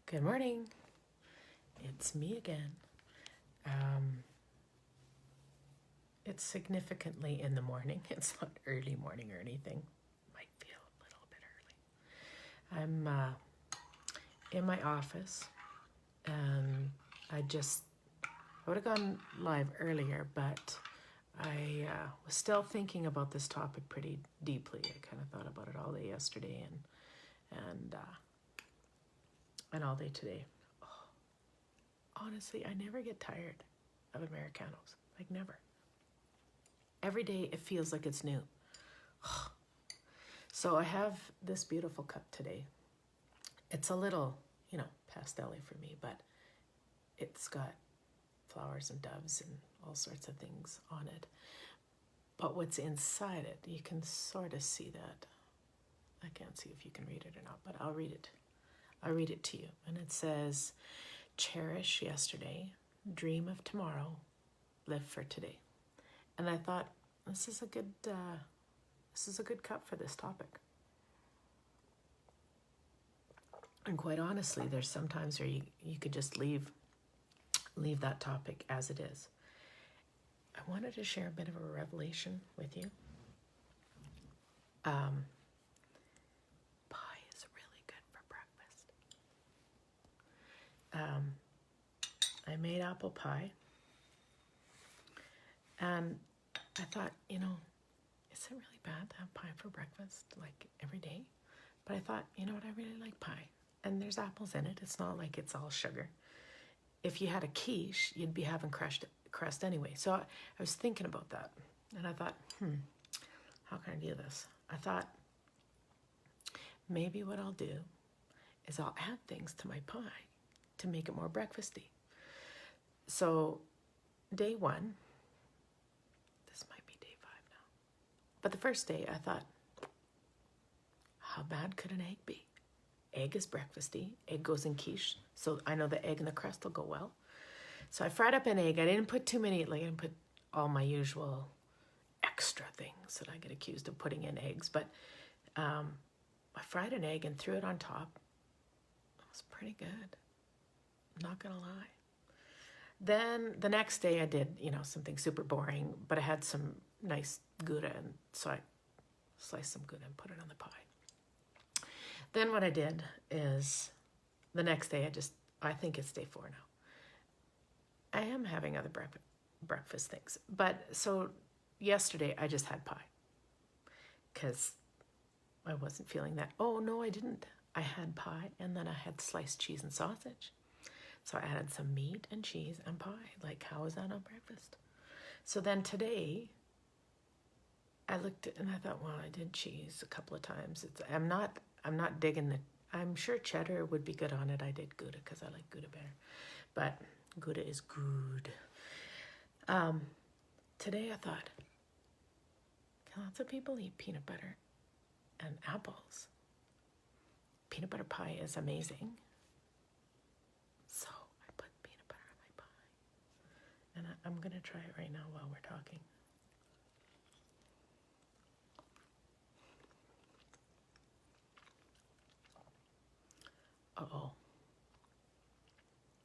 Good morning. It's me again. It's significantly in the morning. It's not early morning or anything. Might feel a little bit early. I'm in my office, and I would have gone live earlier, but I was still thinking about this topic pretty deeply. I kind of thought about it all day yesterday and all day today. Honestly, I never get tired of Americanos. Like, never. Every day it feels like it's new. So I have this beautiful cup today. It's a little, pastel-y for me, but it's got flowers and doves and all sorts of things on it. But what's inside it, you can sort of see that. I can't see if you can read it or not, but I'll read it. I'll read it to you. And it says, cherish yesterday, dream of tomorrow, live for today. And I thought, this is a good cup for this topic. And quite honestly, there's some times where you could just leave that topic as it is. I wanted to share a bit of a revelation with you. Pie is really good for breakfast. I made apple pie, and I thought, is it really bad to have pie for breakfast, like every day? But I thought, I really like pie. And there's apples in it. It's not like it's all sugar. If you had a quiche, you'd be having crust anyway. So I was thinking about that. And I thought, how can I do this? I thought, maybe what I'll do is I'll add things to my pie to make it more breakfasty. So day 1, this might be day 5 now, but the first day I thought, how bad could an egg be? Egg is breakfasty. Egg goes in quiche, so I know the egg and the crust will go well. So I fried up an egg. I didn't put too many, I didn't put all my usual extra things that I get accused of putting in eggs, but I fried an egg and threw it on top. It was pretty good, not gonna lie. Then the next day I did, something super boring, but I had some nice Gouda, and so I sliced some Gouda and put it on the pie. Then what I did is, the next day I think it's day 4 now. I am having other breakfast things. But so yesterday I just had pie because I wasn't feeling that. Oh, no, I didn't. I had pie, and then I had sliced cheese and sausage. So I added some meat and cheese and pie. Like, how is that on breakfast? So then today I looked and I thought, well, I did cheese a couple of times. I'm not digging the, I'm sure cheddar would be good on it. I did Gouda because I like Gouda better. But Gouda is good. Today I thought, lots of people eat peanut butter and apples. Peanut butter pie is amazing. So I put peanut butter on my pie. And I'm going to try it right now while we're talking. Uh-oh.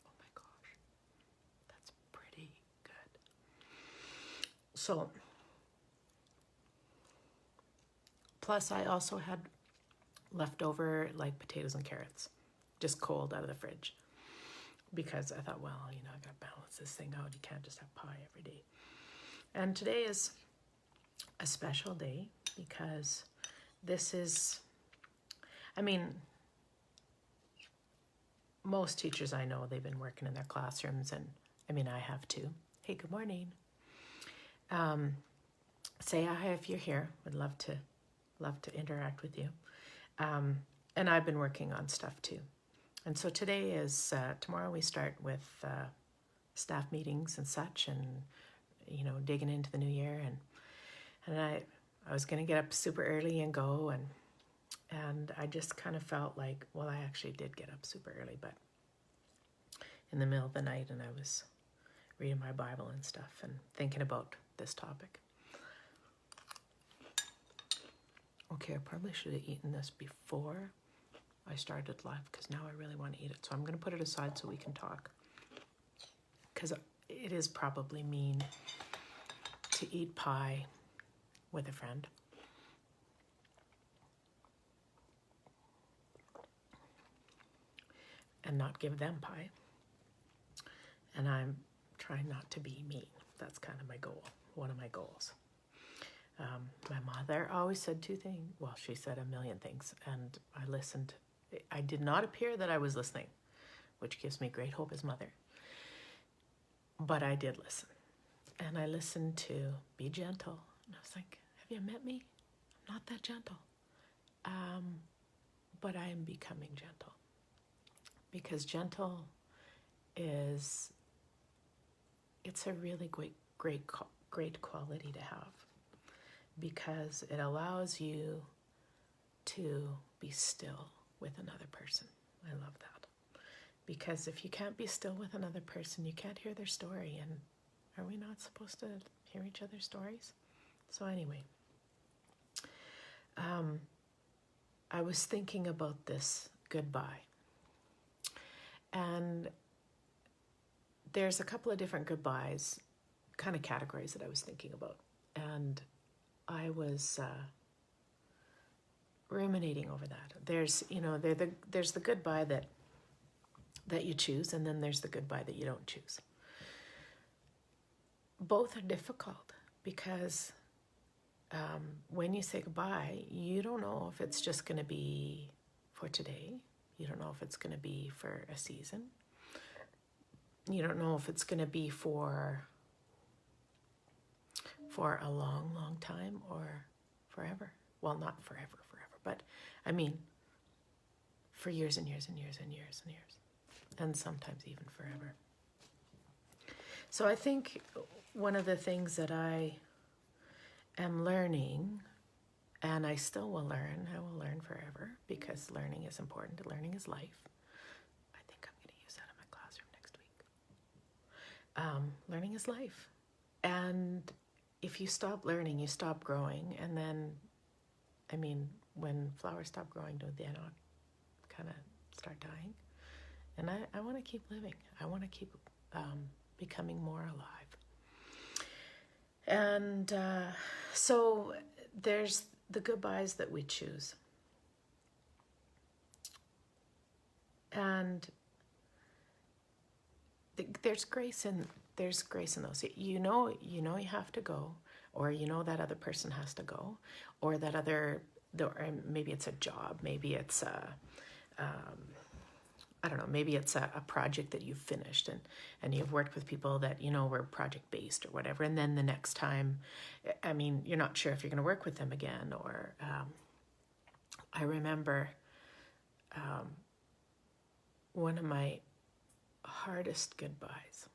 Oh my gosh. That's pretty good. So, plus I also had leftover potatoes and carrots, just cold out of the fridge. Because I thought, well, I gotta balance this thing out. You can't just have pie every day. And today is a special day because this is, most teachers I know, they've been working in their classrooms, and I have too. Hey, good morning. Say hi if you're here. Would love to interact with you. And I've been working on stuff too. And so today is, tomorrow we start with staff meetings and such, and digging into the new year. And I was gonna get up super early and go, and I just kind of felt like, well, I actually did get up super early, but in the middle of the night, and I was reading my Bible and stuff and thinking about this topic. Okay, I probably should have eaten this before I started live because now I really want to eat it. So I'm going to put it aside so we can talk. Because it is probably mean to eat pie with a friend. And not give them pie. And I'm trying not to be mean. That's kind of my goal, one of my goals. My mother always said two things. Well, she said a million things, and I listened. I did not appear that I was listening, which gives me great hope as mother. But I did listen. And I listened to be gentle. And I was like, have you met me? I'm not that gentle. But I am becoming gentle. Because gentle is, it's a really great quality to have. Because it allows you to be still with another person. I love that. Because if you can't be still with another person, you can't hear their story. And are we not supposed to hear each other's stories? So anyway, I was thinking about this goodbye. And there's a couple of different goodbyes, kind of categories that I was thinking about. And I was ruminating over that. There's, there's the goodbye that you choose, and then there's the goodbye that you don't choose. Both are difficult because when you say goodbye, you don't know if it's just going to be for today. You don't know if it's going to be for a season. You don't know if it's going to be for a long, long time or forever. Well, not forever, but I mean, for years and years and years and years and years, and sometimes even forever. So I think one of the things that I am learning, and I still will learn, I will learn forever, because learning is important. Learning is life. I think I'm going to use that in my classroom next week. Learning is life. And if you stop learning, you stop growing. And then, I mean, when flowers stop growing, don't they not kind of start dying? And I want to keep living. I want to keep becoming more alive. And so there's the goodbyes that we choose. And there's grace in those. You know you have to go, or that other person has to go, or that or maybe it's a job, maybe it's I don't know, maybe it's a project that you've finished and you've worked with people that, were project-based or whatever. And then the next time, I mean, you're not sure if you're going to work with them again. Or I remember one of my hardest goodbyes.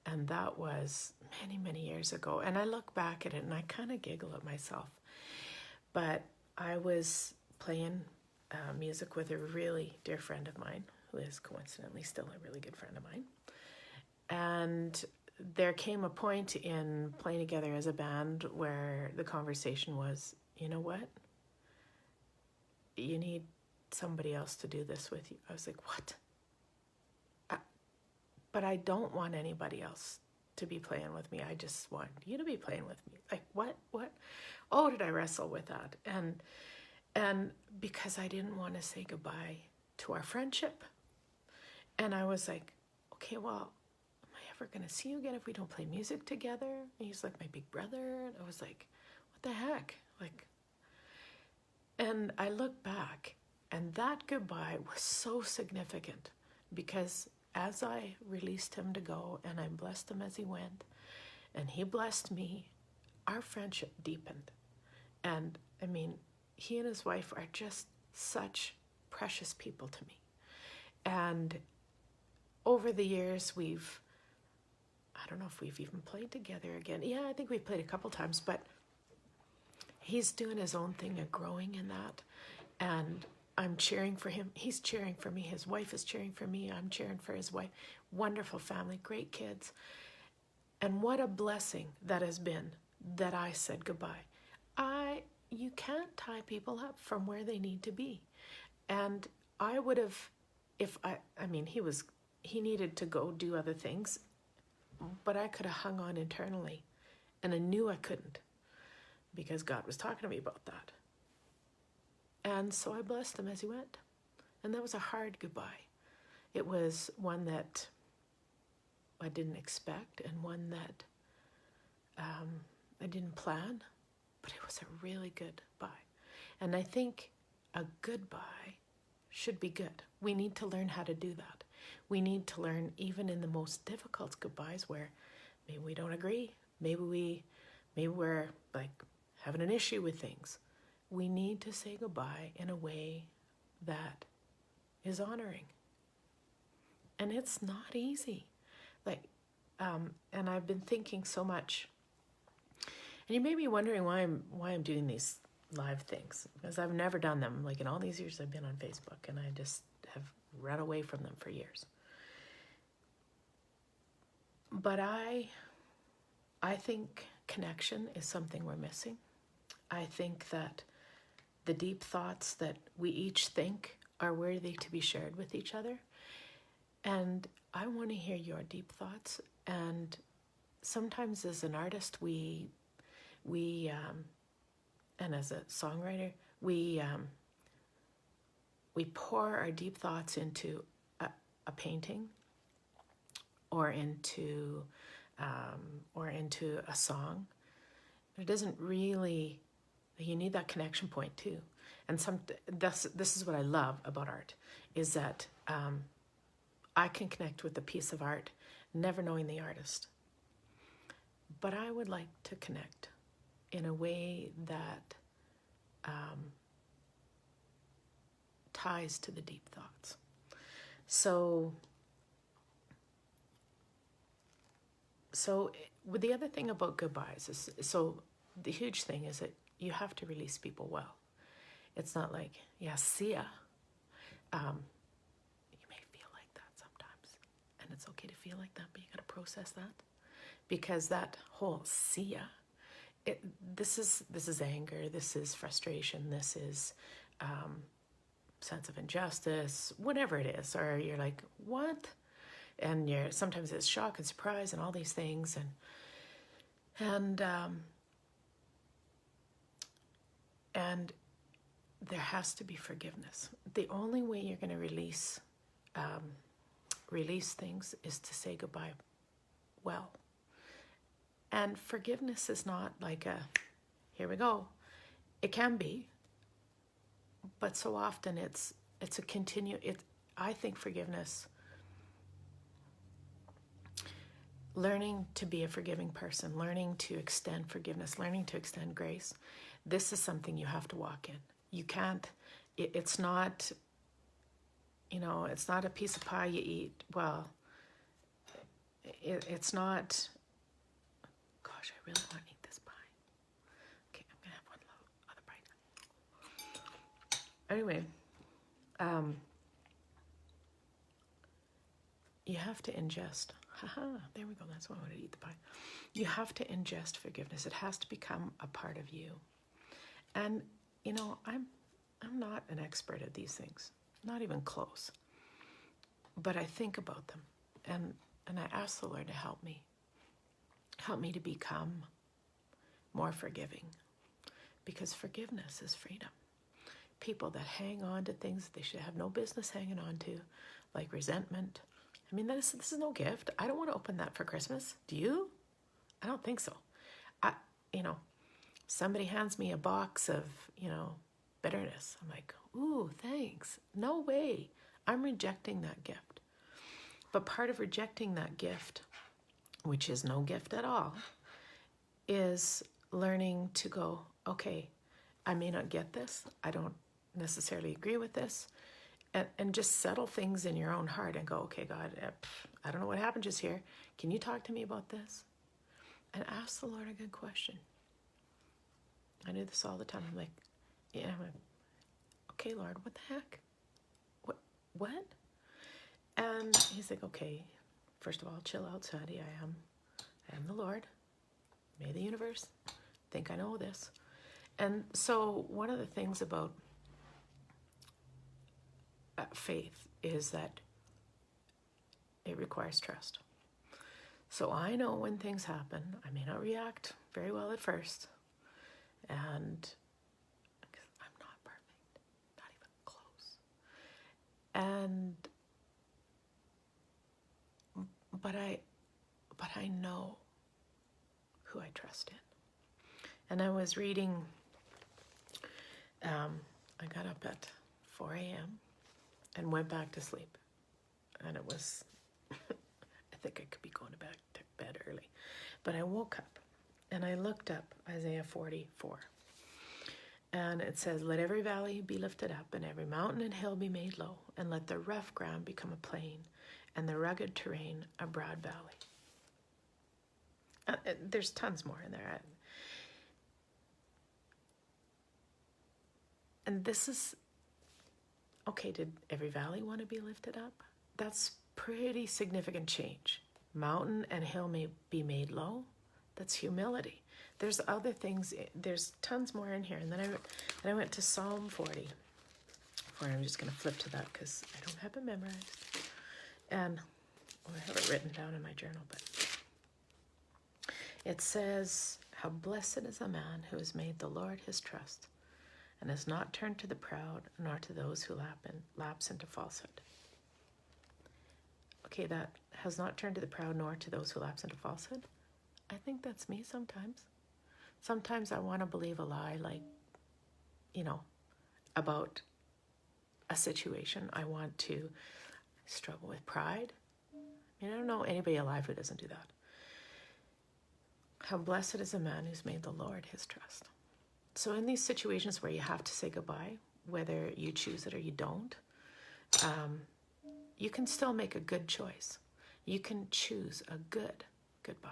And that was many, many years ago. And I look back at it and I kind of giggle at myself. But I was playing music with a really dear friend of mine, who is coincidentally still a really good friend of mine. And there came a point in playing together as a band where the conversation was, you know what? You need somebody else to do this with you. I was like, what? But I don't want anybody else to be playing with me. I just want you to be playing with me. Like, what? Oh, did I wrestle with that? And because I didn't want to say goodbye to our friendship. And I was like, okay, well, am I ever going to see you again if we don't play music together? And he's like my big brother. And I was like, what the heck? And I look back, and that goodbye was so significant because as I released him to go and I blessed him as he went, and he blessed me, our friendship deepened. And I mean, he and his wife are just such precious people to me. And over the years, I don't know if we've even played together again. Yeah, I think we've played a couple times, but he's doing his own thing and growing in that. And I'm cheering for him. He's cheering for me. His wife is cheering for me. I'm cheering for his wife. Wonderful family, great kids. And what a blessing that has been that I said goodbye. You can't tie people up from where they need to be. And I would have, he needed to go do other things, but I could have hung on internally. And I knew I couldn't because God was talking to me about that. And so I blessed him as he went. And that was a hard goodbye. It was one that I didn't expect and one that I didn't plan, but it was a really good bye. And I think a goodbye should be good. We need to learn how to do that. We need to learn, even in the most difficult goodbyes where maybe we don't agree, maybe we're like having an issue with things. We need to say goodbye in a way that is honoring. And it's not easy. And I've been thinking so much. And you may be wondering why I'm doing these live things, because I've never done them. Like, in all these years I've been on Facebook, and I just have run away from them for years. But I think connection is something we're missing. I think that the deep thoughts that we each think are worthy to be shared with each other. And I want to hear your deep thoughts. And sometimes as an artist, we and as a songwriter, we pour our deep thoughts into a painting or into a song. It doesn't really. You need that connection point too. And this is what I love about art, is that I can connect with a piece of art, never knowing the artist. But I would like to connect in a way that ties to the deep thoughts. So the other thing about goodbyes is, so the huge thing is that you have to release people well. It's not like, yeah, see ya. You may feel like that sometimes, and it's okay to feel like that, but you got to process that, because that whole see ya, this is anger, this is frustration, this is sense of injustice, whatever it is, or you're like, what? And sometimes it's shock and surprise and all these things, and there has to be forgiveness. The only way you're going to release things is to say goodbye well. And forgiveness is not like here we go. It can be, but so often it's a I think forgiveness, learning to be a forgiving person, learning to extend forgiveness, learning to extend grace, this is something you have to walk in. You can't, it's not, it's not a piece of pie you eat. Well, it's not, gosh, I really want to eat this pie. Okay, I'm going to have one other bite. Anyway, you have to ingest. There we go. That's why I want to eat the pie. You have to ingest forgiveness. It has to become a part of you. And, I'm not an expert at these things, not even close. But I think about them, and I ask the Lord to help me to become more forgiving, because forgiveness is freedom. People that hang on to things they should have no business hanging on to, like resentment. I mean, this is no gift. I don't want to open that for Christmas. Do you? I don't think so. Somebody hands me a box of, bitterness. I'm like, ooh, thanks. No way. I'm rejecting that gift. But part of rejecting that gift, which is no gift at all, is learning to go, okay, I may not get this. I don't necessarily agree with this. And just settle things in your own heart and go, okay, God, I don't know what happened just here. Can you talk to me about this? And ask the Lord a good question. I do this all the time. I'm like, okay, Lord, what the heck? What? And he's like, okay, first of all, chill out, Sandy. I am the Lord. May the universe think I know this. And so one of the things about faith is that it requires trust. So I know when things happen, I may not react very well at first, and I'm not perfect, not even close. But I know who I trust in. And I was reading, I got up at 4 a.m. and went back to sleep. And it was, I think I could be going to bed early. But I woke up and I looked up Isaiah 44. And it says, let every valley be lifted up and every mountain and hill be made low, and let the rough ground become a plain and the rugged terrain a broad valley. There's tons more in there. And this is, okay, did every valley want to be lifted up? That's pretty significant change. Mountain and hill may be made low. That's humility. There's other things, there's tons more in here. And then I went to Psalm 40. I'm just going to flip to that because I don't have it memorized. And I have it written down in my journal, but it says, how blessed is a man who has made the Lord his trust and has not turned to the proud nor to those who lapse into falsehood. Okay, that has not turned to the proud nor to those who lapse into falsehood. I think that's me sometimes. Sometimes I want to believe a lie, like, about a situation. I want to struggle with pride. I don't know anybody alive who doesn't do that. How blessed is a man who's made the Lord his trust. So in these situations where you have to say goodbye, whether you choose it or you don't, you can still make a good choice. You can choose a good goodbye.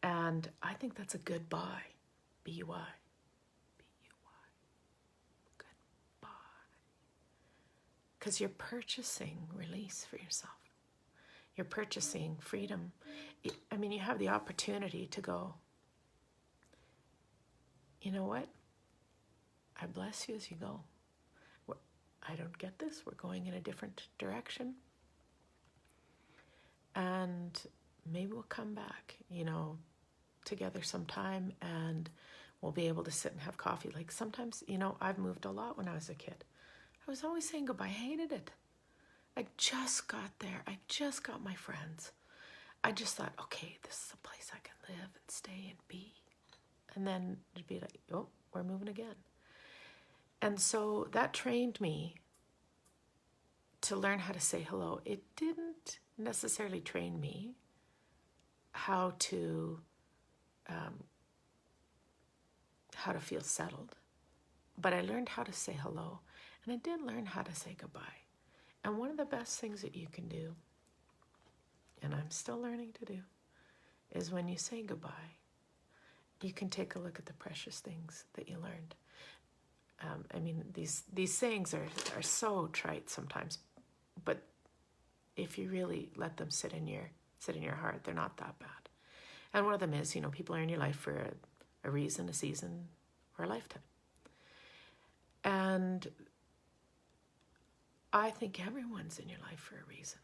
And I think that's a good buy. B-U-I. B-U-I. Goodbye. Because you're purchasing release for yourself. You're purchasing freedom. I mean, you have the opportunity to go, you know what? I bless you as you go. I don't get this. We're going in a different direction. And maybe we'll come back, together sometime, and we'll be able to sit and have coffee. Like sometimes, I've moved a lot when I was a kid. I was always saying goodbye. I hated it. I just got there. I just got my friends. I just thought, okay, this is a place I can live and stay and be. And then it'd be like, oh, we're moving again. And so that trained me to learn how to say hello. It didn't necessarily train me how to feel settled, but I learned how to say hello, and I did learn how to say goodbye. And one of the best things that you can do, and I'm still learning to do, is when you say goodbye, you can take a look at the precious things that you learned. These sayings are so trite sometimes, but if you really let them sit in your heart, they're not that bad. And one of them is, people are in your life for a reason, a season, or a lifetime. And I think everyone's in your life for a reason.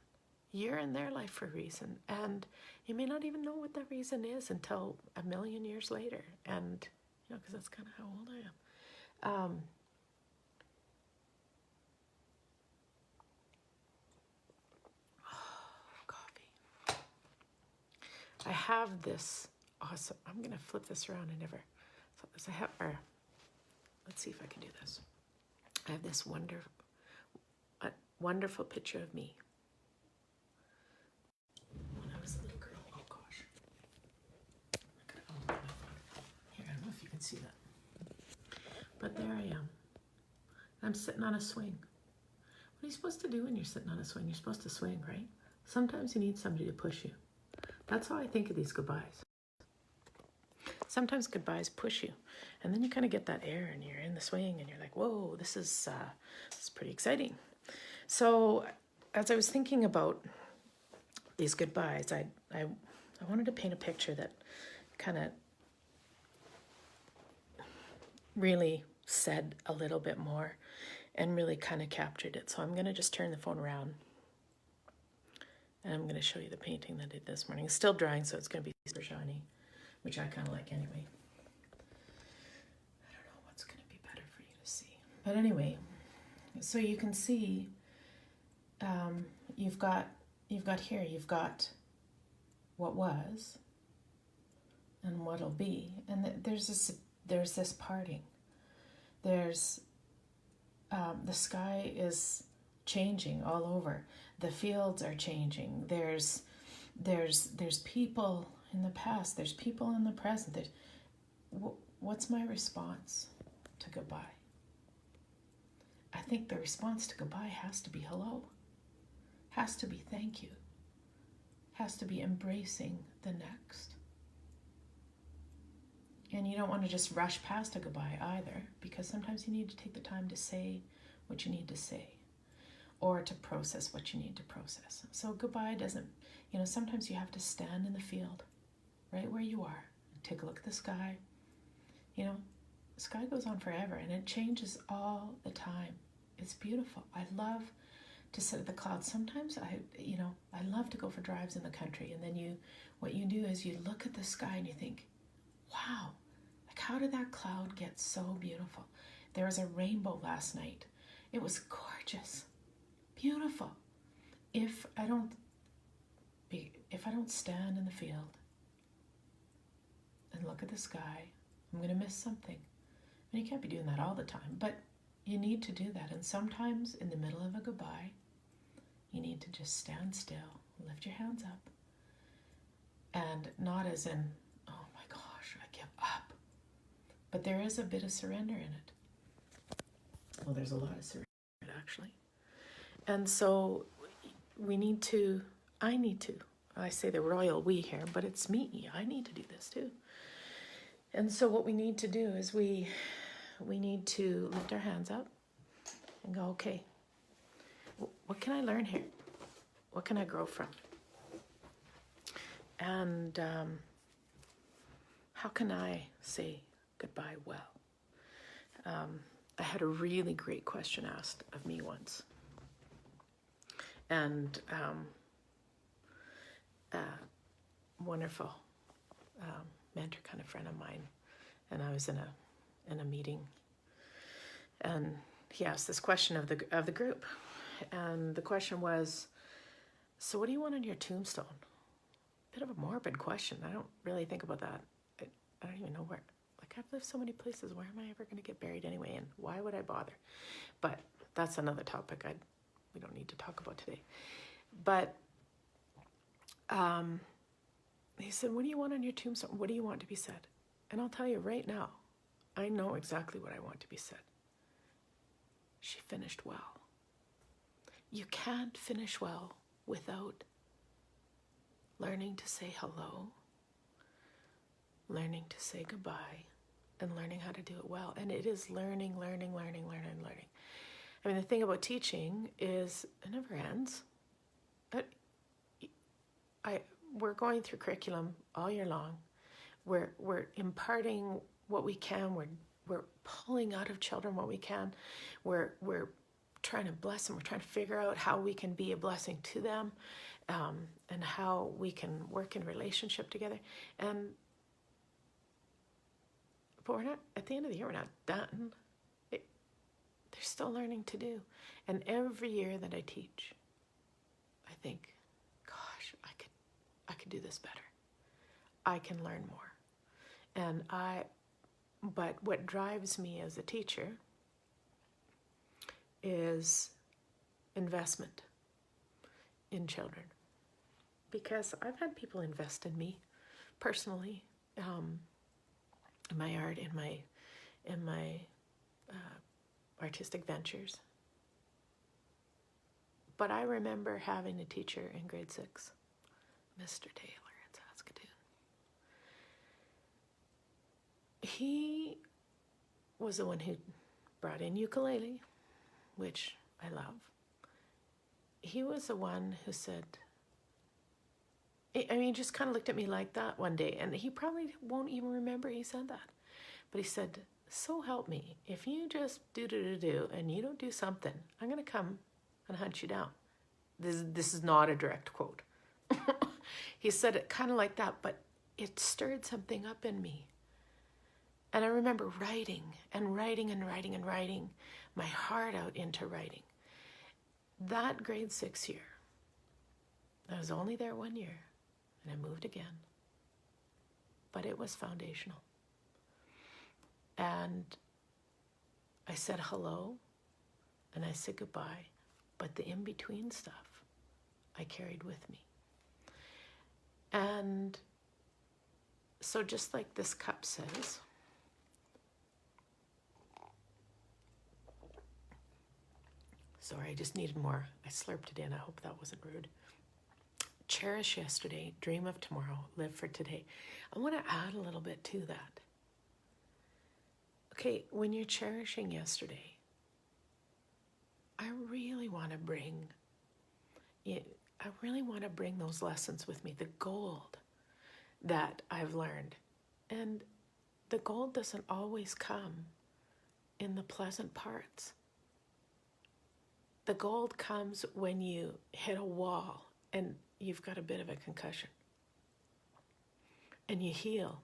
You're in their life for a reason, and you may not even know what that reason is until a million years later. And because that's kind of how old I am. Coffee. I have this awesome. I'm gonna flip this around. I never thought this. Let's see if I can do this. I have this wonderful picture of me when I was a little girl. Oh gosh. Here, I don't know if you can see that. But there I am. I'm sitting on a swing. What are you supposed to do when you're sitting on a swing? You're supposed to swing, right? Sometimes you need somebody to push you. That's how I think of these goodbyes. Sometimes goodbyes push you, and then you kind of get that air, and you're in the swing, and you're like, whoa, this is pretty exciting. So as I was thinking about these goodbyes, I wanted to paint a picture that kind of really said a little bit more. and really kind of captured it. So I'm going to just turn the phone around, and I'm going to show you the painting that I did this morning. It's still drying, so it's going to be super shiny, which I kind of like anyway. I don't know what's going to be better for you to see. But anyway, so you can see you've got what was and what'll be, and there's this parting. There's the sky is changing all over. The fields are changing. There's people in the past. There's people in the present. What's my response to goodbye? I think the response to goodbye has to be hello. Has to be thank you. Has to be embracing the next. And you don't want to just rush past a goodbye either, because sometimes you need to take the time to say what you need to say, or to process what you need to process. So goodbye doesn't, sometimes you have to stand in the field, right where you are, and take a look at the sky. The sky goes on forever, and it changes all the time. It's beautiful. I love to sit at the clouds. Sometimes I love to go for drives in the country, and then what you do is you look at the sky and you think, wow, like how did that cloud get so beautiful? There was a rainbow last night. It was gorgeous, beautiful. If I don't stand in the field and look at the sky, I'm going to miss something. And you can't be doing that all the time, but you need to do that. And sometimes in the middle of a goodbye, you need to just stand still, lift your hands up, and not as in, oh my gosh, I give up. But there is a bit of surrender in it. Well, there's a lot of surrender, actually. And so I say the royal we here, but it's me. I need to do this too. And so what we need to do is we need to lift our hands up and go, okay, what can I learn here? What can I grow from? And how can I say goodbye well? I had a really great question asked of me once. And wonderful mentor kind of friend of mine, and I was in a meeting, and he asked this question of the group, and the question was, so what do you want on your tombstone? Bit of a morbid question. I don't really think about that. I don't even know where. Like, I've lived so many places. Where am I ever going to get buried anyway? And why would I bother? But that's another topic we don't need to talk about today. But he said, what do you want on your tombstone? What do you want to be said? And I'll tell you right now, I know exactly what I want to be said. She finished well. You can't finish well without learning to say hello, learning to say goodbye, and learning how to do it well. And it is learning. I mean, the thing about teaching is it never ends. We're going through curriculum all year long. We're imparting what we can. We're pulling out of children what we can. We're trying to bless them. We're trying to figure out how we can be a blessing to them, and how we can work in relationship together. But we're not, at the end of the year, we're not done. There's still learning to do. And every year that I teach, I think, gosh, I could do this better. I can learn more. But what drives me as a teacher is investment in children. Because I've had people invest in me personally, in my art, in my artistic ventures. But I remember having a teacher in grade 6, Mr. Taylor in Saskatoon. He was the one who brought in ukulele, which I love. He was the one who said, he just kind of looked at me like that one day, and he probably won't even remember he said that. But he said, so help me, if you just do and you don't do something, I'm going to come and hunt you down. This is not a direct quote. He said it kind of like that, but it stirred something up in me. And I remember writing my heart out into writing. That grade 6 year, I was only there 1 year, and I moved again. But it was foundational. And I said hello, and I said goodbye, but the in-between stuff I carried with me. And so just like this cup says, sorry, I just needed more. I slurped it in. I hope that wasn't rude. Cherish yesterday, dream of tomorrow, live for today. I want to add a little bit to that. Okay, when you're cherishing yesterday, I really want to bring those lessons with me, the gold that I've learned. And the gold doesn't always come in the pleasant parts. The gold comes when you hit a wall and you've got a bit of a concussion. And you heal.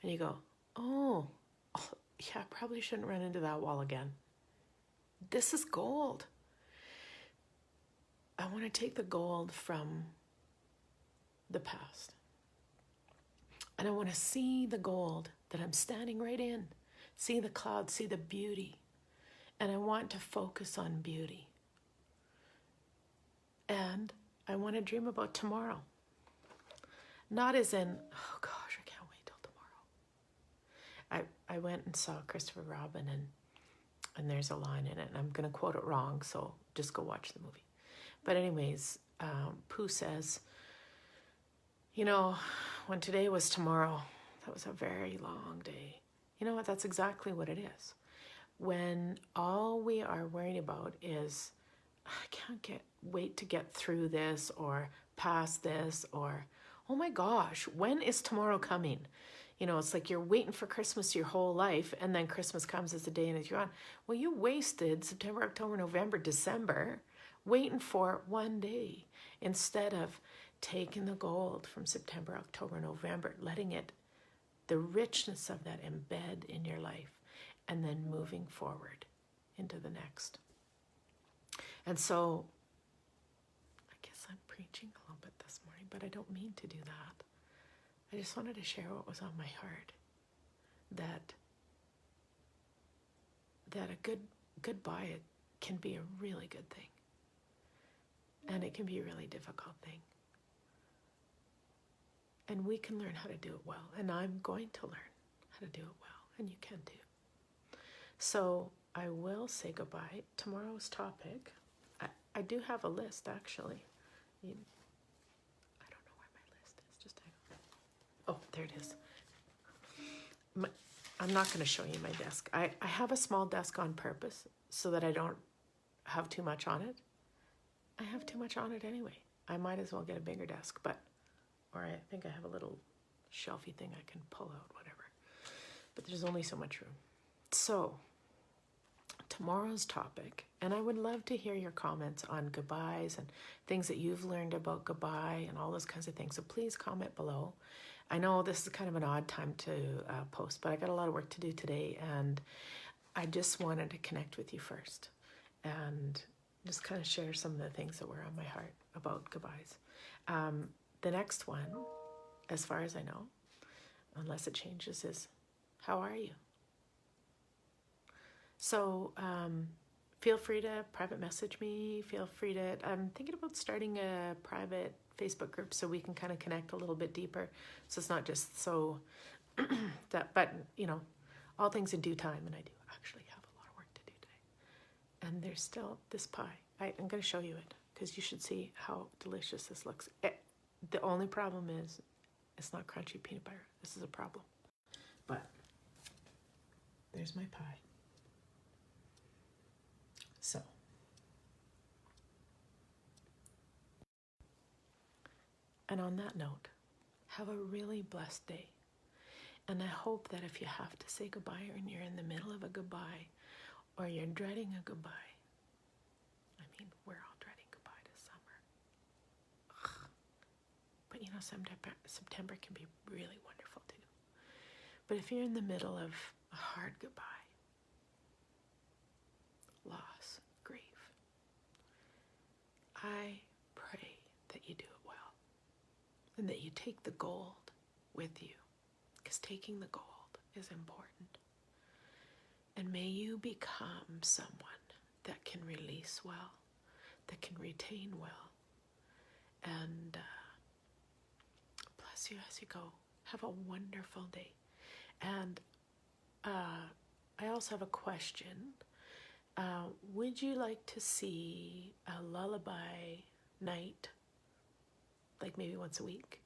And you go, oh, yeah, I probably shouldn't run into that wall again. This is gold. I want to take the gold from the past. And I want to see the gold that I'm standing right in. See the clouds, see the beauty. And I want to focus on beauty. And I want to dream about tomorrow. Not as in, oh gosh, I can't wait till tomorrow. I went and saw Christopher Robin, and there's a line in it, and I'm going to quote it wrong, so just go watch the movie. But anyways, Pooh says, you know, when today was tomorrow, that was a very long day. You know what? That's exactly what it is. When all we are worried about is, I can't wait to get through this or past this, or, oh my gosh, when is tomorrow coming? You know, it's like you're waiting for Christmas your whole life, and then Christmas comes as a day and it's gone. Well, you wasted September, October, November, December waiting for one day instead of taking the gold from September, October, November, letting it, the richness of that embed in your life, and then moving forward into the next. And so, I guess I'm preaching a little bit this morning, but I don't mean to do that. I just wanted to share what was on my heart. That a good goodbye can be a really good thing. And it can be a really difficult thing. And we can learn how to do it well. And I'm going to learn how to do it well. And you can too. So I will say goodbye. Tomorrow's topic, I do have a list actually. I don't know where my list is. Just hang on. Oh, there it is. I'm not going to show you my desk. I have a small desk on purpose so that I don't have too much on it. I have too much on it anyway. I might as well get a bigger desk, or I think I have a little shelfy thing I can pull out, whatever. But there's only so much room. So, tomorrow's topic, and I would love to hear your comments on goodbyes and things that you've learned about goodbye and all those kinds of things. So please comment below. I know this is kind of an odd time to post, but I got a lot of work to do today, and I just wanted to connect with you first and just kind of share some of the things that were on my heart about goodbyes. The next one, as far as I know, unless it changes, is how are you? So feel free to private message me. Feel free to, I'm thinking about starting a private Facebook group so we can kind of connect a little bit deeper. So it's not just so that, but you know, all things in due time. And I do actually have a lot of work to do today. And there's still this pie. I'm going to show you it because you should see how delicious this looks. The only problem is it's not crunchy peanut butter. This is a problem. But there's my pie. So, and on that note, have a really blessed day. And I hope that if you have to say goodbye and you're in the middle of a goodbye or you're dreading a goodbye, I mean, we're all dreading goodbye to summer. Ugh. But you know, September can be really wonderful too. But if you're in the middle of a hard goodbye, loss, grief, I pray that you do it well and that you take the gold with you, because taking the gold is important. And may you become someone that can release well, that can retain well, and bless you as you go. Have a wonderful day. And I also have a question. Would you like to see a lullaby night, like maybe once a week?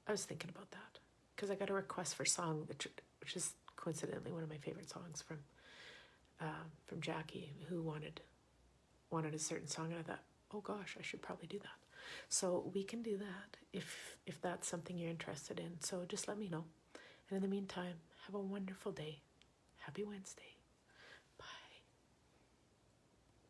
I was thinking about that because I got a request for song, which is coincidentally one of my favorite songs from Jackie, who wanted a certain song, and I thought, oh gosh, I should probably do that. So we can do that if that's something you're interested in. So just let me know. And in the meantime, have a wonderful day. Happy Wednesday.